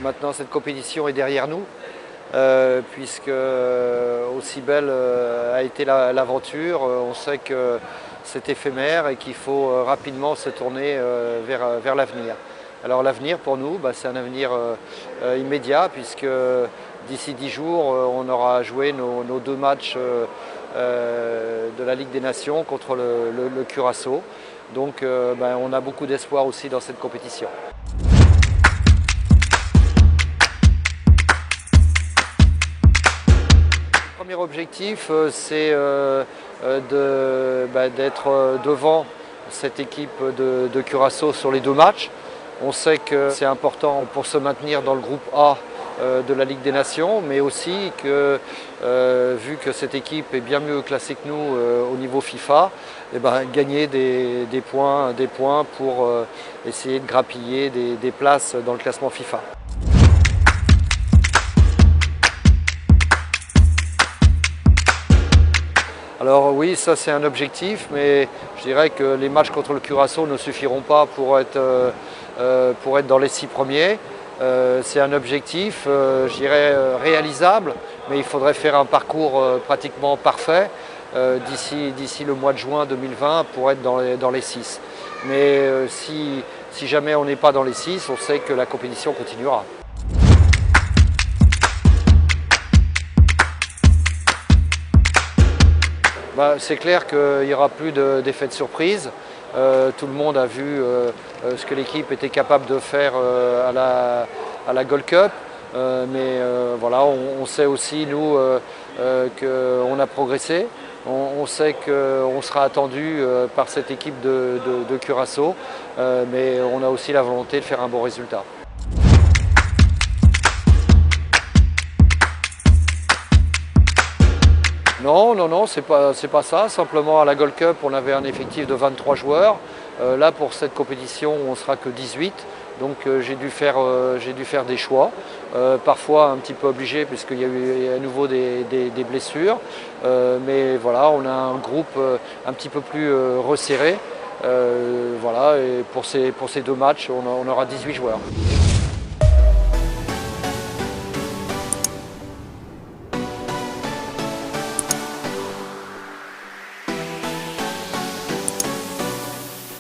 Maintenant, cette compétition est derrière nous, puisque aussi belle a été l'aventure. On sait que c'est éphémère et qu'il faut rapidement se tourner vers l'avenir. Alors l'avenir pour nous, c'est un avenir immédiat, puisque d'ici 10 jours, on aura joué nos 2 matchs de la Ligue des Nations contre le Curaçao. Donc on a beaucoup d'espoir aussi dans cette compétition. Le premier objectif, c'est d'être devant cette équipe de Curaçao sur les 2 matchs. On sait que c'est important pour se maintenir dans le groupe A de la Ligue des Nations, mais aussi que, vu que cette équipe est bien mieux classée que nous au niveau FIFA, gagner des points pour essayer de grappiller des places dans le classement FIFA. Alors oui, ça c'est un objectif, mais je dirais que les matchs contre le Curaçao ne suffiront pas pour être dans les 6 premiers. C'est un objectif, je dirais, réalisable, mais il faudrait faire un parcours pratiquement parfait d'ici le mois de juin 2020 pour être dans les 6. Mais si jamais on n'est pas dans les 6, on sait que la compétition continuera. C'est clair qu'il n'y aura plus d'effet de surprise. Tout le monde a vu ce que l'équipe était capable de faire à la Gold Cup. Mais voilà, on sait aussi, nous, qu'on a progressé. On sait qu'on sera attendu par cette équipe de Curaçao. Mais on a aussi la volonté de faire un bon résultat. Non, c'est pas ça. Simplement à la Gold Cup, on avait un effectif de 23 joueurs. Là, pour cette compétition, on ne sera que 18. Donc j'ai dû faire des choix. Parfois un petit peu obligé, puisqu'il y a eu à nouveau des blessures. Mais voilà, on a un groupe un petit peu plus resserré. Voilà, et pour ces 2 matchs, on aura 18 joueurs.